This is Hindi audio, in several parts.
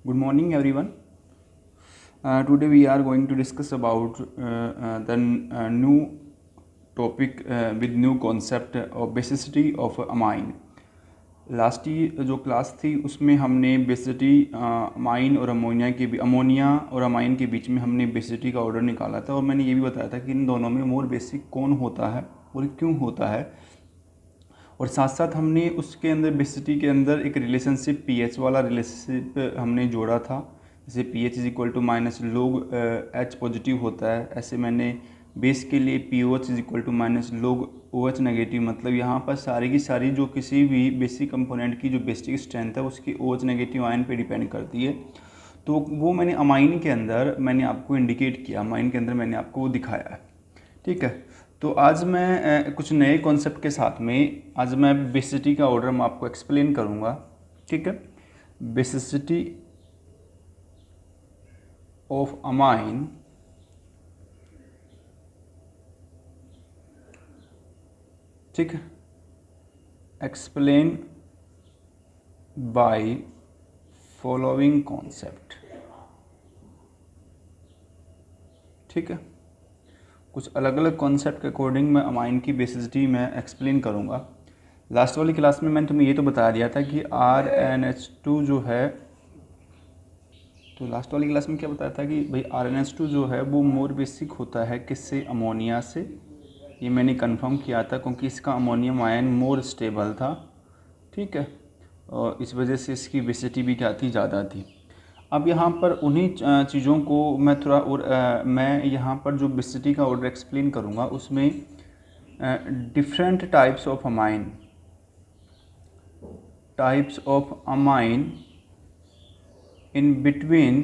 Good morning, everyone. Today we are going to discuss about the new topic with new concept of basicity of amine. Last जो क्लास थी उसमें हमने बेसिसिटी अमाइन और अमोनिया और अमाइन के बीच में हमने बेसिसिटी का ऑर्डर निकाला था और मैंने ये भी बताया था कि इन दोनों में मोर बेसिक कौन होता है और क्यों होता है, और साथ साथ हमने उसके अंदर बेसिसिटी के अंदर एक रिलेशनशिप पीएच वाला रिलेशनशिप हमने जोड़ा था। जैसे pH is equal to minus log H positive होता है, ऐसे मैंने बेस के लिए pOH is equal to minus log OH negative. मतलब यहाँ पर सारी की सारी जो किसी भी बेसिक कंपोनेंट की जो बेसिक स्ट्रेंथ है उसकी ओएच नेगेटिव आयन पे डिपेंड करती है। तो वो मैंने अमाइन के अंदर मैंने आपको इंडिकेट किया, अमाइन के अंदर मैंने आपको वो दिखाया है। ठीक है, तो आज मैं कुछ नए कॉन्सेप्ट के साथ में आज मैं बेसिसिटी का ऑर्डर मैं आपको एक्सप्लेन करूँगा। ठीक है, बेसिसिटी ऑफ अमाइन ठीक है, एक्सप्लेन बाय फॉलोइंग कॉन्सेप्ट। ठीक है, कुछ अलग अलग कॉन्सेप्ट के अकॉर्डिंग मैं अमाइन की बेसिसिटी मैं एक्सप्लेन करूँगा। लास्ट वाली क्लास में मैंने तुम्हें ये तो बता दिया था कि RnH2 जो है, तो लास्ट वाली क्लास में क्या बताया था कि भाई RnH2 जो है वो मोर बेसिक होता है किससे, अमोनिया से। ये मैंने कंफर्म किया था क्योंकि इसका अमोनियम आयन मोर स्टेबल था। ठीक है, और इस वजह से इसकी बेसिसिटी भी क्या थी, ज़्यादा थी। अब यहाँ पर उन्हीं चीज़ों को मैं थोड़ा और मैं यहाँ पर जो बेसिसिटी का ऑर्डर एक्सप्लेन करूँगा उसमें different types of amine in between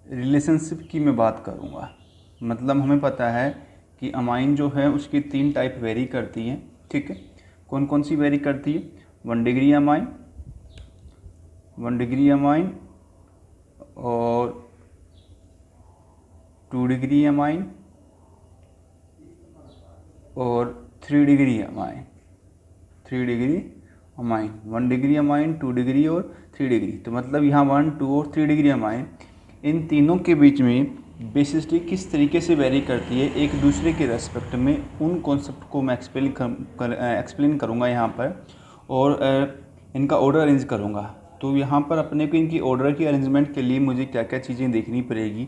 relationship की मैं बात करूँगा। मतलब हमें पता है कि अमाइन जो है उसकी 3 टाइप वेरी करती हैं। ठीक है, कौन कौन सी वेरी करती है? 1 डिग्री अमाइन, 1 डिग्री अमाइन और 2 डिग्री अमाइन और 3 degree amine. 3 degree amine, 1 degree amine, 2 degree और 3 डिग्री। तो मतलब यहाँ 1, 2 और 3 डिग्री अमाइन, इन तीनों के बीच में बेसिसिटी किस तरीके से वेरी करती है एक दूसरे के रेस्पेक्ट में, उन कॉन्सेप्ट को मैं एक्सप्लेन करूँगा यहाँ पर, और इनका ऑर्डर अरेंज करूँगा। तो यहाँ पर अपने को इनकी ऑर्डर की अरेंजमेंट के लिए मुझे क्या क्या चीज़ें देखनी पड़ेगी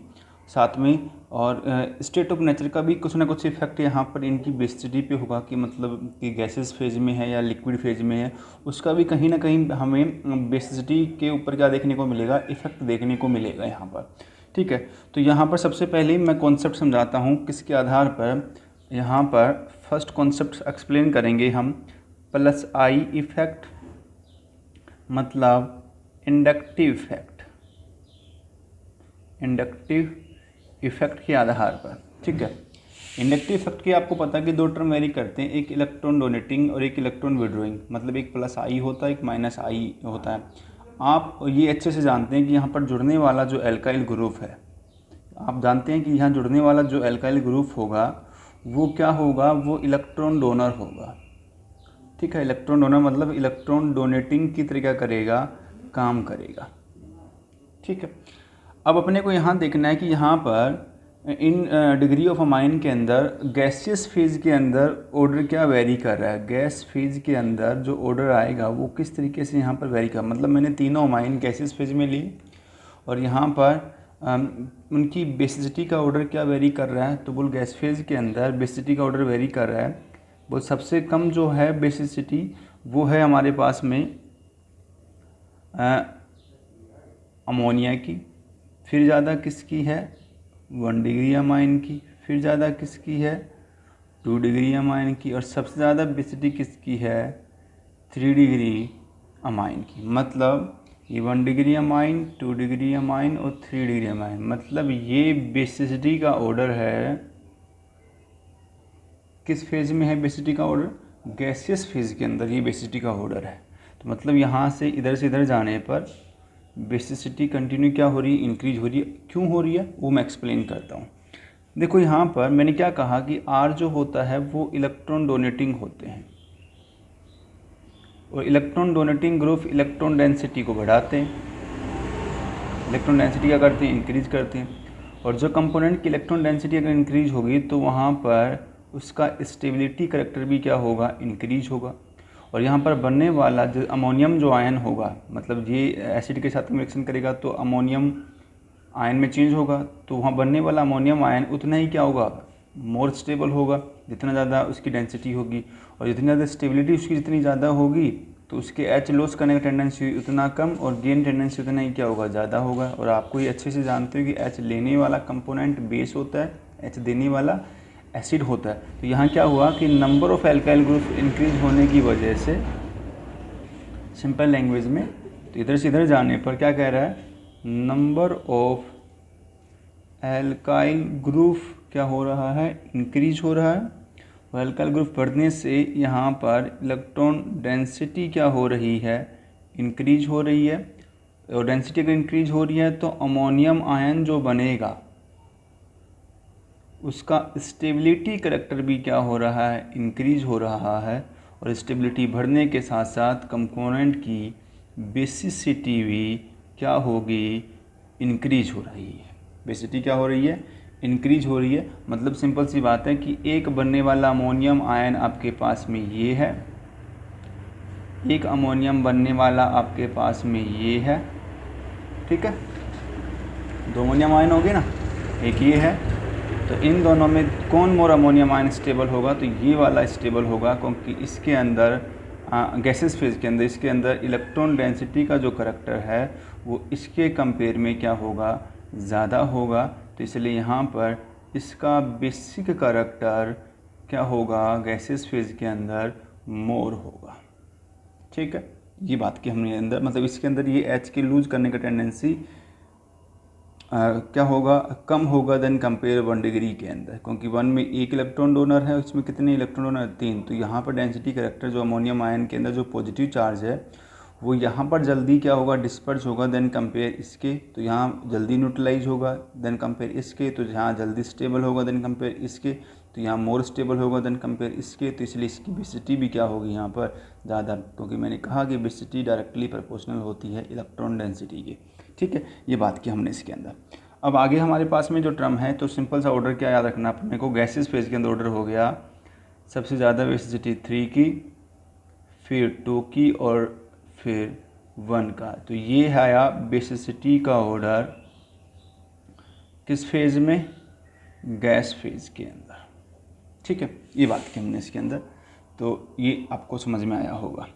साथ में, और स्टेट ऑफ नेचर का भी कुछ ना कुछ इफेक्ट यहाँ पर इनकी बेसिसिटी पे होगा कि मतलब कि गैसेस फेज में है या लिक्विड फेज में है, उसका भी कहीं ना कहीं हमें बेसिसिटी के ऊपर क्या देखने को मिलेगा, इफेक्ट देखने को मिलेगा यहाँ पर। ठीक है, तो यहाँ पर सबसे पहले मैं कॉन्सेप्ट समझाता हूँ किसके आधार पर। यहाँ पर फर्स्ट कॉन्सेप्ट एक्सप्लेन करेंगे हम, प्लस आई इफेक्ट, मतलब इंडक्टिव इफेक्ट, इंडक्टिव इफेक्ट के आधार पर। ठीक है, इंडक्टिव इफेक्ट की आपको पता है कि 2 टर्म वेरी करते हैं, एक इलेक्ट्रॉन डोनेटिंग और एक इलेक्ट्रॉन विड्रॉइंग। मतलब एक प्लस आई होता है, एक माइनस आई होता है। आप ये अच्छे से जानते हैं कि यहाँ पर जुड़ने वाला जो एल्काइल ग्रुप है, आप जानते हैं कि यहाँ जुड़ने वाला जो एल्काइल ग्रुप होगा वो क्या होगा, वो इलेक्ट्रॉन डोनर होगा। ठीक है, इलेक्ट्रॉन डोनर मतलब इलेक्ट्रॉन डोनेटिंग की तरीका करेगा, काम करेगा। ठीक है, अब अपने को यहाँ देखना है कि यहाँ पर इन डिग्री ऑफ अमाइन के अंदर गैसियस फेज के अंदर ऑर्डर क्या वेरी कर रहा है। गैस फेज के अंदर जो ऑर्डर आएगा वो किस तरीके से यहाँ पर वेरी कर, मतलब मैंने तीनों अमाइन गैसियस फेज में लिए और यहाँ पर उनकी बेसिसिटी का ऑर्डर क्या वेरी कर रहा है। तो बोल गैस फेज के अंदर बेसिसिटी का ऑर्डर वेरी कर रहा है। बोल सबसे कम जो है बेसिसिटी वो है हमारे पास में अमोनिया की, फिर ज़्यादा किसकी है 1 डिग्री अमाइन की, फिर ज़्यादा किसकी है 2 डिग्री अमाइन की, और सबसे ज़्यादा बेसिसिटी किसकी है 3 डिग्री अमाइन की। मतलब ये 1 डिग्री अमाइन, 2 डिग्री अमाइन और 3 डिग्री अमाइन, मतलब ये बेसिसिटी का ऑर्डर है। किस फेज में है बेसिसिटी का ऑर्डर? गैसियस फेज के अंदर ये बेसिसिटी का ऑर्डर है। तो मतलब यहाँ से इधर जाने पर बेसिसिटी कंटिन्यू क्या हो रही है, इंक्रीज हो रही है। क्यों हो रही है वो मैं एक्सप्लेन करता हूँ। देखो यहाँ पर मैंने क्या कहा कि R जो होता है वो इलेक्ट्रॉन डोनेटिंग होते हैं, और electron donating group electron density को बढ़ाते हैं। इलेक्ट्रॉन डेंसिटी क्या करते हैं, इंक्रीज करते हैं। और जो कंपोनेंट की इलेक्ट्रॉन डेंसिटी अगर इंक्रीज होगी तो वहाँ पर उसका स्टेबिलिटी करैक्टर भी क्या होगा, इंक्रीज होगा। और यहाँ पर बनने वाला जो अमोनियम जो आयन होगा, मतलब ये एसिड के साथ रिएक्शन करेगा तो अमोनियम आयन में चेंज होगा, तो वहाँ बनने वाला अमोनियम आयन उतना ही क्या होगा, मोर स्टेबल होगा, जितना ज़्यादा उसकी डेंसिटी होगी। और जितनी ज़्यादा स्टेबिलिटी उसकी जितनी ज़्यादा होगी तो उसके एच लॉस करने का टेंडेंसी उतना कम और गेन टेंडेंसी उतना ही क्या होगा, ज़्यादा होगा। और आपको ये अच्छे से जानते हो कि एच लेने वाला कंपोनेंट बेस होता है, एच देने वाला एसिड होता है। तो यहाँ क्या हुआ कि number of alkyl group increase होने की वजह से, सिंपल लैंग्वेज में, तो इधर से इधर जाने पर क्या कह रहा है, नंबर ऑफ एल्काइल ग्रुप क्या हो रहा है, इंक्रीज हो रहा है। और एल्काइल ग्रुप बढ़ने से यहाँ पर इलेक्ट्रॉन डेंसिटी क्या हो रही है, इंक्रीज हो रही है। और डेंसिटी अगर इंक्रीज हो रही है तो अमोनियम आयन जो बनेगा उसका स्टेबिलिटी करैक्टर भी क्या हो रहा है, इंक्रीज हो रहा है। और स्टेबिलिटी बढ़ने के साथ साथ कंपोनेंट की बेसिसिटी भी क्या होगी, इंक्रीज हो रही है। बेसिसिटी क्या हो रही है, इंक्रीज हो रही है। मतलब सिंपल सी बात है कि एक बनने वाला अमोनियम आयन आपके पास में ये है, एक अमोनियम बनने वाला आपके पास में ये है, ठीक है, दो अमोनियम आयन हो गए ना, एक ये है। तो इन दोनों में कौन मोर अमोनियम आयन स्टेबल होगा, तो ये वाला स्टेबल होगा, क्योंकि इसके अंदर गैसेस फेज के अंदर इसके अंदर इलेक्ट्रॉन डेंसिटी का जो करैक्टर है वो इसके कंपेयर में क्या होगा, ज़्यादा होगा। तो इसलिए यहाँ पर इसका बेसिक करैक्टर क्या होगा, गैसेस फेज के अंदर मोर होगा, ठीक है। ये बात की हमने अंदर, मतलब इसके अंदर ये एच के लूज करने का टेंडेंसी क्या होगा, कम होगा देन कंपेयर 1 डिग्री के अंदर, क्योंकि 1 में एक इलेक्ट्रॉन डोनर है, इसमें कितने इलेक्ट्रॉन डोनर, 3। तो यहाँ पर डेंसिटी करैक्टर जो अमोनियम आयन के अंदर जो पॉजिटिव चार्ज है वो यहाँ पर जल्दी क्या होगा, डिस्पर्स होगा देन कंपेयर इसके। तो यहाँ जल्दी न्यूट्रलाइज होगा देन कंपेयर इसके। तो यहाँ जल्दी स्टेबल होगा देन कंपेयर इसके। तो यहाँ मोर स्टेबल होगा देन कंपेयर इसके। तो इसलिए इसकी बेसिसिटी भी क्या होगी यहाँ पर ज़्यादा, क्योंकि मैंने कहा कि बेसिसिटी डायरेक्टली प्रोपोर्शनल होती है इलेक्ट्रॉन डेंसिटी के, ठीक है। ये बात की हमने इसके अंदर। अब आगे हमारे पास में जो टर्म है, तो सिंपल सा ऑर्डर क्या याद रखना अपने को, गैसेस फेज के अंदर ऑर्डर हो गया सबसे ज़्यादा बेसिसिटी 3 की, फिर 2 की और फिर 1 का। तो ये आया बेसिसिटी का ऑर्डर किस फेज में, गैस फेज के अंदर, ठीक है। ये बात की हमने इसके अंदर, तो ये आपको समझ में आया होगा।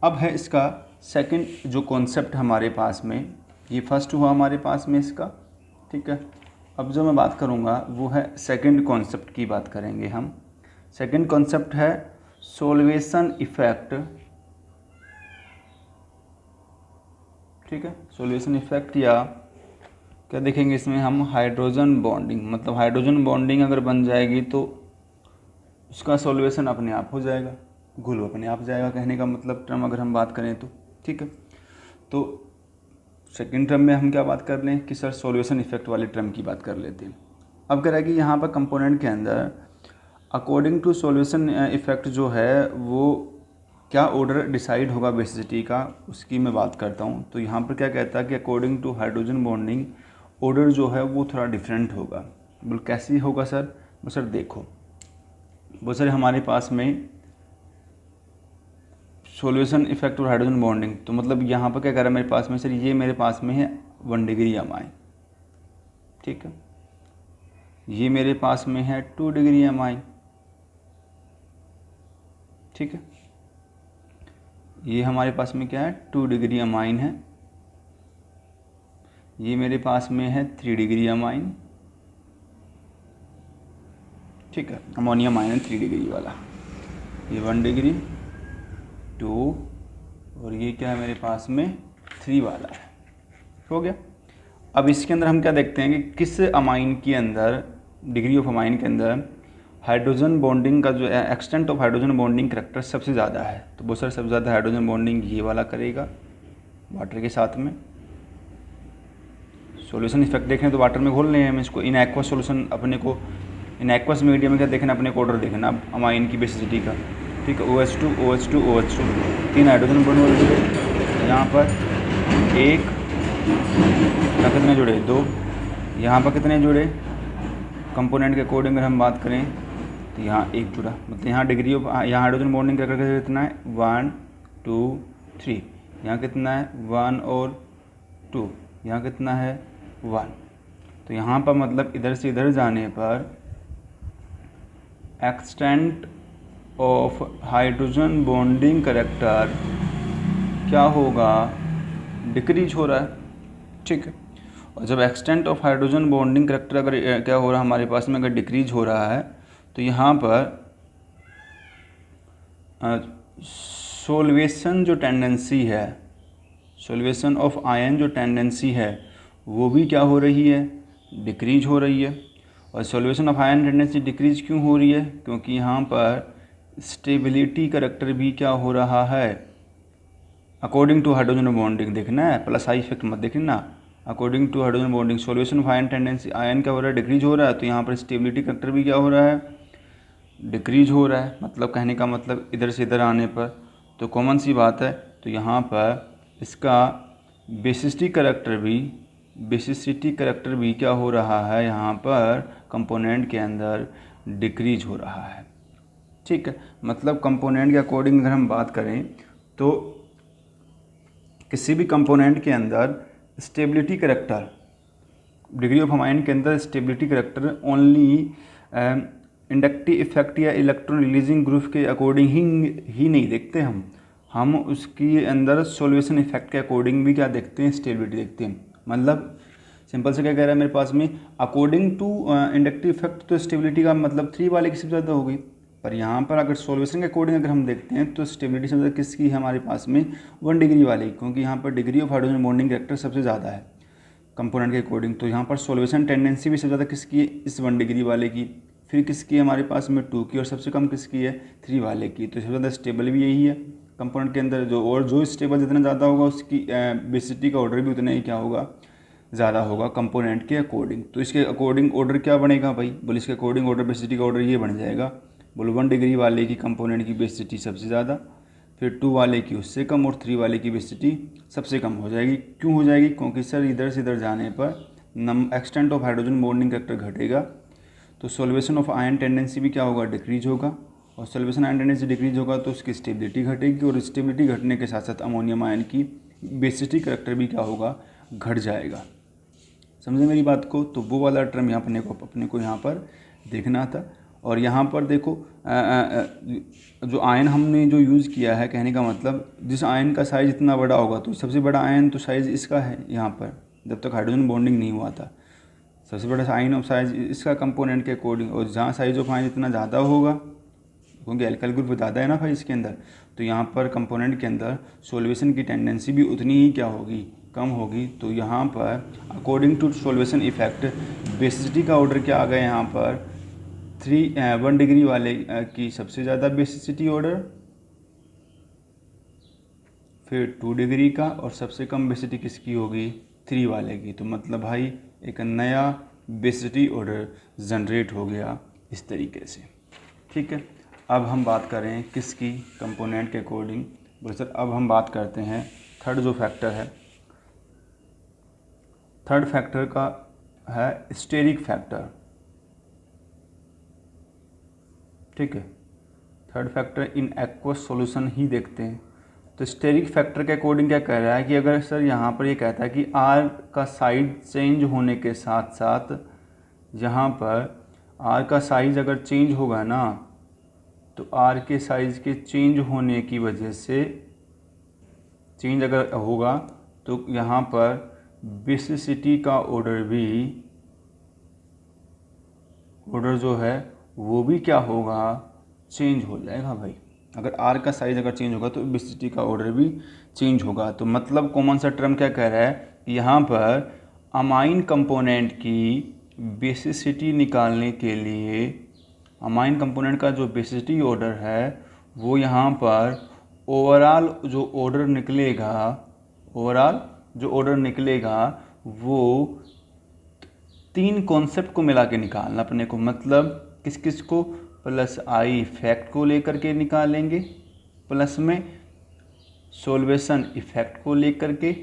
अब है इसका सेकंड जो कॉन्सेप्ट हमारे पास में, ये फर्स्ट हुआ हमारे पास में इसका, ठीक है। अब जो मैं बात करूँगा वो है सेकंड कॉन्सेप्ट की बात करेंगे हम। सेकंड कॉन्सेप्ट है सोल्वेशन इफेक्ट, ठीक है। सोल्वेशन इफेक्ट या क्या देखेंगे इसमें हम, हाइड्रोजन बॉन्डिंग। मतलब हाइड्रोजन बॉन्डिंग अगर बन जाएगी तो उसका सोल्वेशन अपने आप हो जाएगा, घुल अपने आप जाएगा, कहने का मतलब टर्म अगर हम बात करें तो, ठीक है। तो सेकेंड टर्म में हम क्या बात कर लें कि सर सोल्यूशन इफेक्ट वाले टर्म की बात कर लेते हैं। अब कह रहा है कि यहाँ पर कंपोनेंट के अंदर अकॉर्डिंग टू सोल्यूशन इफेक्ट जो है वो क्या ऑर्डर डिसाइड होगा बेसिसिटी का, उसकी मैं बात करता हूँ। तो यहाँ पर क्या कहता है कि according to hydrogen bonding order जो है वो थोड़ा डिफरेंट होगा। बोल कैसे होगा सर, वो सर देखो, वो सर हमारे पास में सोल्यूशन इफेक्ट और हाइड्रोजन बॉन्डिंग, तो मतलब यहाँ पर क्या कर रहा है मेरे पास में सर, ये मेरे पास में है 1 डिग्री अमाइन, ठीक है। ये मेरे पास में है 2 डिग्री अमाइन, ठीक है। ये हमारे पास में क्या है, 2 डिग्री अमाइन है। ये मेरे पास में है 3 डिग्री अमाइन, ठीक है। अमोनियम आयन 3 डिग्री वाला, ये 1 डिग्री 2 और ये क्या है मेरे पास में 3 वाला है, हो गया। अब इसके अंदर हम क्या देखते हैं कि किस अमाइन के अंदर, डिग्री ऑफ अमाइन के अंदर हाइड्रोजन बॉन्डिंग का जो extent of hydrogen bonding character सबसे ज़्यादा है। तो वो सर सबसे ज़्यादा हाइड्रोजन बॉन्डिंग ये वाला करेगा वाटर के साथ में। सॉल्यूशन इफेक्ट देखें तो वाटर में घोल रहे हैं हम इसको, इन एक्वा सॉल्यूशन अपने को, इन एक्वस मीडियम में क्या देखना, अपने को ऑर्डर देखना अब अमाइन की बेसिसिटी का, ठीक है। OH2 OH2 OH2 3 hydrogen bond हो रही है यहाँ पर, 1 यहाँ कितने जुड़े 2, यहाँ पर कितने जुड़े कंपोनेंट के अकॉर्डिंग अगर हम बात करें तो यहाँ 1 जुड़ा, मतलब यहाँ डिग्री ऑफ यहाँ हाइड्रोजन बॉन्डिंग करके कितना है 1 2 3, यहाँ कितना है 1 और 2, यहाँ कितना है 1। तो यहाँ पर मतलब इधर से इधर जाने पर extent of hydrogen bonding character क्या होगा, डिक्रीज हो रहा है, ठीक है। और जब extent of hydrogen bonding character अगर क्या हो रहा है हमारे पास में अगर डिक्रीज हो रहा है तो यहाँ पर सोल्वेशन जो टेंडेंसी है, सोल्वेशन ऑफ आयन जो टेंडेंसी है वो भी क्या हो रही है, डिक्रीज हो रही है। और solution of ion tendency decrease क्यों हो रही है, क्योंकि यहाँ पर स्टेबिलिटी करैक्टर भी क्या हो रहा है अकॉर्डिंग टू हाइड्रोजन बॉन्डिंग, देखना है प्लस आई इफेक्ट मत देखना, according to hydrogen bonding solution of ion tendency, ion क्या हो रहा है डिक्रीज हो रहा है, तो यहाँ पर स्टेबिलिटी करैक्टर भी क्या हो रहा है डिक्रीज हो रहा है। मतलब कहने का मतलब इधर से इधर आने पर तो कॉमन सी बात है, तो यहाँ पर इसका बेसिसिटी करैक्टर भी क्या हो रहा है यहाँ पर कंपोनेंट के अंदर डिक्रीज हो रहा है, ठीक है। मतलब कंपोनेंट के अकॉर्डिंग अगर हम बात करें तो किसी भी कंपोनेंट के अंदर stability character, degree of ion के अंदर stability character only inductive effect या इलेक्ट्रॉन रिलीजिंग ग्रुप के अकॉर्डिंग ही नहीं देखते हम उसके अंदर सोल्यूशन इफेक्ट के अकॉर्डिंग भी क्या देखते हैं, स्टेबिलिटी देखते हैं। मतलब सिंपल से क्या कह रहा है मेरे पास में अकॉर्डिंग टू इंडक्टिव इफेक्ट, तो स्टेबिलिटी का मतलब 3 वाले की सबसे ज़्यादा हो गई, पर यहाँ पर अगर सोल्यूशन के अकॉर्डिंग अगर हम देखते हैं तो स्टेबिलिटी सबसे ज़्यादा किसकी है हमारे पास में 1 डिग्री वाली, क्योंकि यहाँ पर degree of hydrogen bonding character सबसे ज़्यादा है कंपोनेंट के अकॉर्डिंग। तो यहाँ पर सोल्यूशन टेंडेंसी भी सबसे ज़्यादा किसकी है, इस 1 डिग्री वाले की, फिर किसकी है हमारे पास में 2 की, और सबसे कम किसकी है 3 वाले की। तो सबसे ज़्यादा स्टेबल भी यही है कंपोनेंट के अंदर, जो स्टेबल जितना ज़्यादा होगा उसकी बेसिसिटी का ऑर्डर भी उतना ही क्या होगा, ज़्यादा होगा कंपोनेंट के अकॉर्डिंग। तो इसके अकॉर्डिंग ऑर्डर क्या बनेगा भाई, बोले इसके अकॉर्डिंग ऑर्डर बेसिसिटी का ऑर्डर ये बन जाएगा, बोलो 1 डिग्री वाले की कंपोनेंट की बेसिसिटी सबसे ज़्यादा, फिर 2 वाले की उससे कम, और 3 वाले की बेसिसिटी सबसे कम हो जाएगी। क्यों हो जाएगी, क्योंकि सर इधर से इधर जाने पर extent of hydrogen bonding character घटेगा, तो सोल्वेशन ऑफ आयन टेंडेंसी भी क्या होगा, डिक्रीज होगा, और सोल्वेशन आयन टेंडेंसी डिक्रीज होगा तो उसकी स्टेबिलिटी घटेगी, और स्टेबिलिटी घटने के साथ साथ अमोनियम आयन की बेसिसिटी करैक्टर भी क्या होगा, घट जाएगा। समझे मेरी बात को। तो वो वाला टर्म यहाँ अपने को यहाँ पर देखना था। और यहाँ पर देखो जो आयन हमने जो यूज़ किया है, कहने का मतलब जिस आयन का साइज़ इतना बड़ा होगा, तो सबसे बड़ा आयन तो साइज़ इसका है यहाँ पर, जब तक हाइड्रोजन बॉन्डिंग नहीं हुआ था सबसे बड़ा आयन ऑफ साइज़ इसका कंपोनेंट के अकॉर्डिंग, और जहाँ साइज़ ऑफ आयन इतना ज़्यादा होगा क्योंकि एल्काइल ग्रुप ज़्यादा है ना भाई इसके अंदर, तो यहाँ पर कंपोनेंट के अंदर सोल्वेशन की टेंडेंसी भी उतनी ही क्या होगी, कम होगी। तो यहाँ पर according to solvation effect basicity का ऑर्डर क्या आ गया यहाँ पर 1 डिग्री वाले की सबसे ज़्यादा बेसिसिटी ऑर्डर, फिर 2 डिग्री का, और सबसे कम बेसिसिटी किसकी होगी, 3 वाले की। तो मतलब भाई एक नया बेसिसिटी ऑर्डर जनरेट हो गया इस तरीके से, ठीक है। अब हम बात करें किसकी, कंपोनेंट के अकॉर्डिंग। बोले सर अब हम बात करते हैं थर्ड जो फैक्टर है, थर्ड फैक्टर का है स्टेरिक फैक्टर, ठीक है। Third factor in aqueous solution ही देखते हैं। तो स्टेरिक फैक्टर के अकॉर्डिंग क्या कह रहा है कि अगर सर यहाँ पर ये कहता है कि आर का साइज चेंज होने के साथ साथ यहाँ पर आर का साइज़ अगर चेंज होगा ना, तो आर के साइज़ के चेंज होने की वजह से चेंज अगर होगा तो यहाँ पर बेसिसिटी का ऑर्डर जो है वो भी क्या होगा, चेंज हो जाएगा भाई। अगर आर का साइज़ अगर चेंज होगा तो बेसिसिटी का ऑर्डर भी चेंज होगा। तो मतलब कॉमन सा टर्म क्या कह रहा है कि यहाँ पर अमाइन कंपोनेंट की बेसिसिटी निकालने के लिए अमाइन कंपोनेंट का जो बेसिसिटी ऑर्डर है वो यहाँ पर ओवरऑल जो ऑर्डर निकलेगा वो 3 कॉन्सेप्ट को मिला के निकालना अपने को। मतलब किस किस को, प्लस आई इफेक्ट को लेकर के निकालेंगे, प्लस में सोल्वेशन इफेक्ट को लेकर के,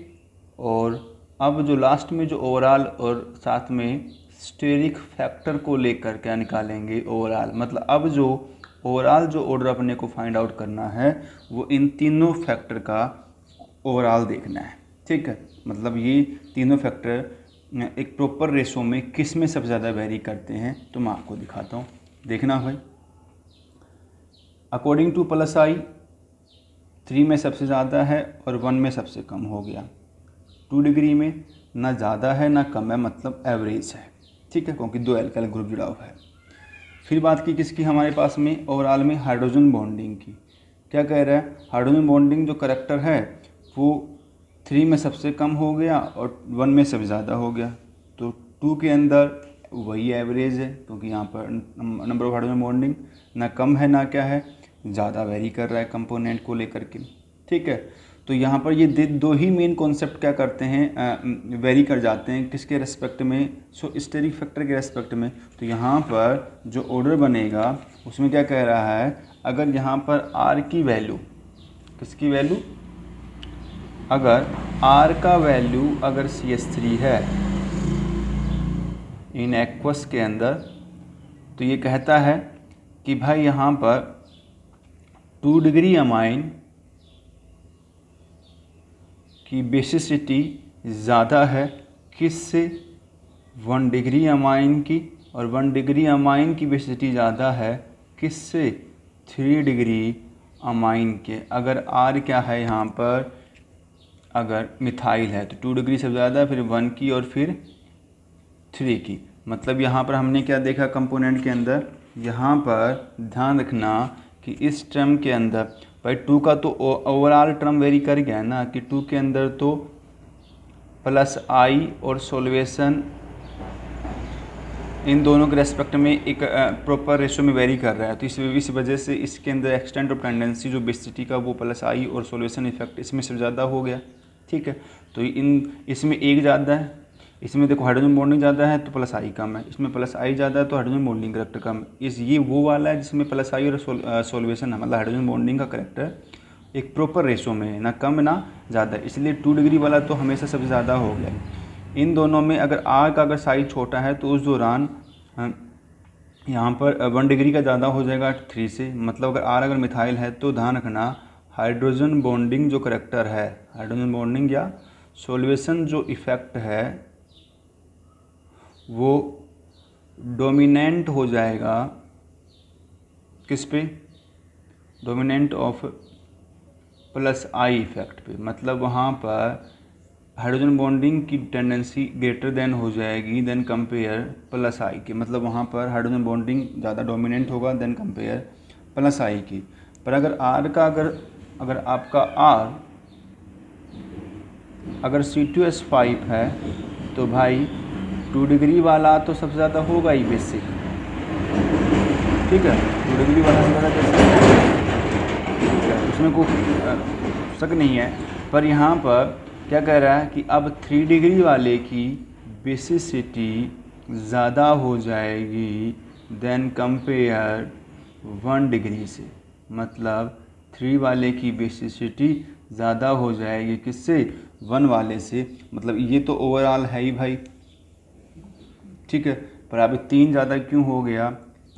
और अब जो लास्ट में जो ओवरऑल और साथ में स्टेरिक फैक्टर को लेकर क्या निकालेंगे, ओवरऑल। मतलब अब जो ओवरऑल जो ऑर्डर अपने को फाइंड आउट करना है वो इन तीनों फैक्टर का ओवरऑल देखना है, ठीक है। मतलब ये तीनों फैक्टर एक प्रॉपर रेशो में किस में सबसे ज़्यादा वेरी करते हैं, तो मैं आपको दिखाता हूँ, देखना भाई। अकॉर्डिंग टू प्लस आई 3 में सबसे ज़्यादा है और 1 में सबसे कम हो गया। 2 डिग्री में ना ज़्यादा है ना कम है, मतलब एवरेज है, ठीक है, क्योंकि 2 एल्काइल ग्रुप जुड़ा हुआ है। फिर बात की किसकी हमारे पास में, ओवरऑल में हाइड्रोजन बॉन्डिंग की। क्या कह रहा है, हाइड्रोजन बॉन्डिंग जो करैक्टर है वो 3 में सबसे कम हो गया और 1 में सबसे ज़्यादा हो गया। तो 2 के अंदर वही एवरेज है, क्योंकि यहाँ पर नंबर ऑफ हाइड्रोजन बॉन्डिंग ना कम है ना क्या है, ज़्यादा वेरी कर रहा है कंपोनेंट को लेकर के, ठीक है। तो यहाँ पर ये दो ही मेन कॉन्सेप्ट क्या करते हैं, वेरी कर जाते हैं, किसके रेस्पेक्ट में, सो स्टेरिक फैक्टर के रेस्पेक्ट में। तो यहाँ पर जो ऑर्डर बनेगा उसमें क्या कह रहा है, अगर यहाँ पर आर की वैल्यू, किसकी वैल्यू, अगर आर का वैल्यू अगर CH3 है इन एक्वस के अंदर, तो ये कहता है कि भाई यहाँ पर 2 डिग्री अमाइन की बेसिसिटी ज़्यादा है किससे, 1 डिग्री अमाइन की, और 1 डिग्री अमाइन की बेसिसिटी ज़्यादा है किससे, 3 डिग्री अमाइन के। अगर आर क्या है यहाँ पर, अगर मिथाइल है तो 2 डिग्री से ज़्यादा, फिर 1 की और फिर 3 की। मतलब यहाँ पर हमने क्या देखा कंपोनेंट के अंदर, यहाँ पर ध्यान रखना कि इस टर्म के अंदर भाई 2 का तो ओवरऑल टर्म वेरी कर गया ना, कि 2 के अंदर तो प्लस आई और सोल्वेशन इन दोनों के रेस्पेक्ट में एक प्रॉपर रेशो में वेरी कर रहा है। तो इस वजह से इसके अंदर एक्सटेंट ऑफ टेंडेंसी जो बेसिसिटी का वो प्लस आई और सोल्यूशन इफेक्ट इसमें से ज़्यादा हो गया, ठीक है। तो इसमें एक ज़्यादा है, इसमें देखो हाइड्रोजन बॉन्डिंग ज़्यादा है तो प्लस आई कम है, इसमें प्लस आई ज़्यादा है तो हाइड्रोजन बॉन्डिंग करेक्टर कम है। ये वो वाला है जिसमें प्लस आई और सोल्यूशन है, मतलब हाइड्रोजन बॉन्डिंग का करेक्टर एक प्रॉपर रेशो में है, ना कम ना ज़्यादा, इसलिए 2 डिग्री वाला तो हमेशा सबसे ज़्यादा हो गया। इन दोनों में अगर आर का अगर साइज छोटा है तो उस दौरान यहाँ पर 1 डिग्री का ज़्यादा हो जाएगा 3 से। मतलब अगर आर अगर मिथाइल है तो ध्यान रखना हाइड्रोजन बॉन्डिंग जो करेक्टर है, हाइड्रोजन बॉन्डिंग या सोल्यूशन जो इफ़ेक्ट है वो डोमिनेंट हो जाएगा किस पे, dominant of plus I effect पे। मतलब वहाँ पर हाइड्रोजन बॉन्डिंग की टेंडेंसी ग्रेटर देन हो जाएगी देन कंपेयर प्लस आई के। मतलब वहाँ पर हाइड्रोजन बॉन्डिंग ज़्यादा डोमिनेंट होगा देन कंपेयर प्लस आई की। पर अगर आर का अगर आपका आर अगर C2H5 है तो भाई 2 डिग्री वाला तो सबसे ज़्यादा होगा ही बेसिक, ठीक है, 2 डिग्री वाला सबसे ज़्यादा, ठीक है, उसमें कोई शक नहीं है। पर यहाँ पर क्या कह रहा है कि अब 3 डिग्री वाले की बेसिसिटी ज़्यादा हो जाएगी देन कंपेयर 1 डिग्री से। मतलब 3 वाले की बेसिसिटी ज़्यादा हो जाएगी किससे, 1 वाले से। मतलब ये तो ओवरऑल है ही भाई, ठीक है, पर अभी 3 ज़्यादा क्यों हो गया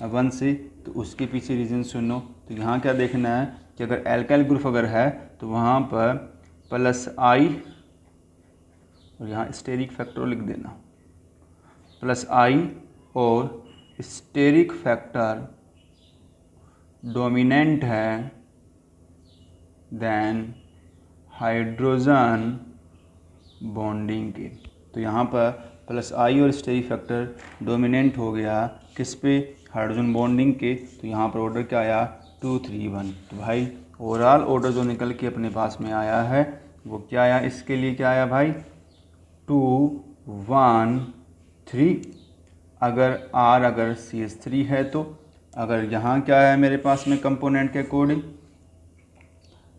1 से, तो उसके पीछे रीज़न सुनो। तो यहाँ क्या देखना है कि अगर एल्काइल ग्रुप अगर है तो वहाँ पर प्लस आई और यहाँ स्टेरिक फैक्टर लिख देना, प्लस आई और स्टेरिक फैक्टर डोमिनेंट है देन हाइड्रोजन बॉन्डिंग के। तो यहाँ पर प्लस आई और स्टेरिक फैक्टर डोमिनेंट हो गया किस पे, हाइड्रोजन बॉन्डिंग के। तो यहाँ पर ऑर्डर क्या आया 2 3 1। तो भाई ओवरऑल ऑर्डर जो निकल के अपने पास में आया है वो क्या आया, इसके लिए क्या आया भाई 2 1 3। अगर आर अगर CH3 है तो अगर यहाँ क्या है मेरे पास में कंपोनेंट के अकॉर्डिंग,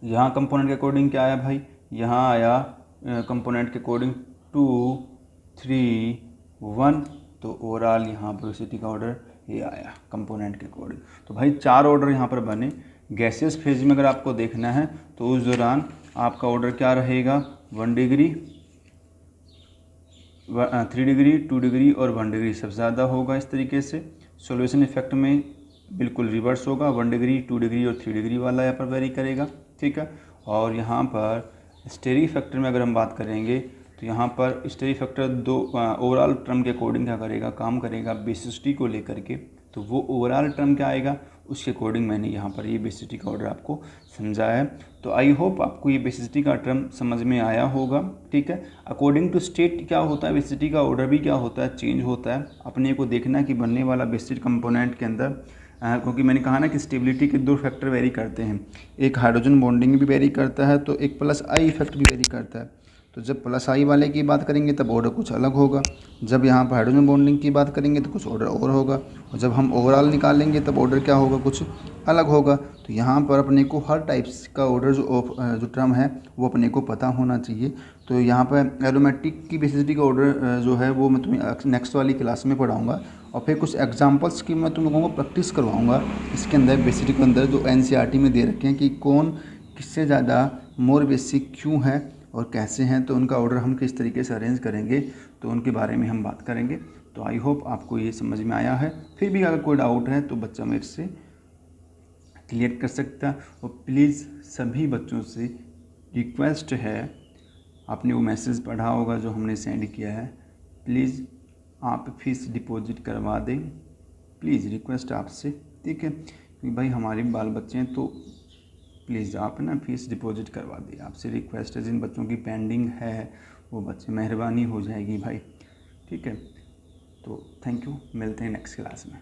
यहाँ कंपोनेंट के अकॉर्डिंग क्या आया भाई, यहाँ आया कंपोनेंट के अकॉर्डिंग 2 3 1। तो ओवरऑल यहाँ पर वेलोसिटी का ऑर्डर ये आया कंपोनेंट के अकॉर्डिंग। तो भाई 4 ऑर्डर यहाँ पर बने। गैसियस फेज में अगर आपको देखना है तो उस दौरान आपका ऑर्डर क्या रहेगा, 1 डिग्री 3 डिग्री, 2 डिग्री और 1 डिग्री सबसे ज़्यादा होगा। इस तरीके से सॉल्यूशन इफेक्ट में बिल्कुल रिवर्स होगा, 1 डिग्री, 2 डिग्री और 3 डिग्री वाला यहाँ पर वेरी करेगा, ठीक है। और यहाँ पर स्टेरी फैक्टर में अगर हम बात करेंगे तो यहाँ पर स्टेरी फैक्टर दो ओवरऑल टर्म के अकॉर्डिंग क्या करेगा, काम करेगा बेसिसिटी को लेकर के। तो वो ओवरऑल टर्म क्या आएगा, उसके अकॉर्डिंग मैंने यहाँ पर ये बेसिसिटी का ऑर्डर आपको समझाया है। तो आई होप आपको ये बेसिसिटी का टर्म समझ में आया होगा, ठीक है। अकॉर्डिंग टू स्टेट क्या होता है, बेसिसिटी का ऑर्डर भी क्या होता है, चेंज होता है। अपने को देखना है कि बनने वाला बेसिसिटी कंपोनेंट के अंदर क्योंकि मैंने कहा ना कि स्टेबिलिटी के 2 फैक्टर वेरी करते हैं, एक हाइड्रोजन बॉन्डिंग भी वेरी करता है, तो एक प्लस आई इफेक्ट भी वेरी करता है। तो जब प्लस आई वाले की बात करेंगे तब ऑर्डर कुछ अलग होगा, जब यहाँ पर हाइड्रोजन बॉन्डिंग की बात करेंगे तो कुछ ऑर्डर और होगा, और जब हम ओवरऑल निकालेंगे तब ऑर्डर क्या होगा, कुछ अलग होगा। तो यहाँ पर अपने को हर टाइप्स का ऑर्डर जो टर्म है वो अपने को पता होना चाहिए। तो यहाँ पर एरोमेटिक की बेसिसिटी का ऑर्डर जो है वो मैं तुम्हें नेक्स्ट वाली क्लास में पढ़ाऊँगा, और फिर कुछ एग्जांपल्स की मैं तुम लोगों को प्रैक्टिस करवाऊँगा इसके अंदर बेसिसिटी के अंदर, जो एनसीईआरटी में दे रखे हैं कि कौन किससे ज़्यादा मोर बेसिक क्यों है और कैसे हैं, तो उनका ऑर्डर हम किस तरीके से अरेंज करेंगे, तो उनके बारे में हम बात करेंगे। तो आई होप आपको ये समझ में आया है। फिर भी अगर कोई डाउट है तो बच्चा मेरे से क्लियर कर सकता है। और प्लीज़ सभी बच्चों से रिक्वेस्ट है, आपने वो मैसेज पढ़ा होगा जो हमने सेंड किया है, प्लीज़ आप फीस डिपॉजिट करवा दें, प्लीज़ रिक्वेस्ट आपसे, ठीक है। क्योंकि भाई हमारे बाल बच्चे हैं, तो प्लीज़ आप ना फीस डिपॉजिट करवा दिए, आपसे रिक्वेस्ट है। जिन बच्चों की पेंडिंग है वो बच्चे, मेहरबानी हो जाएगी भाई, ठीक है। तो थैंक यू, मिलते हैं नेक्स्ट क्लास में।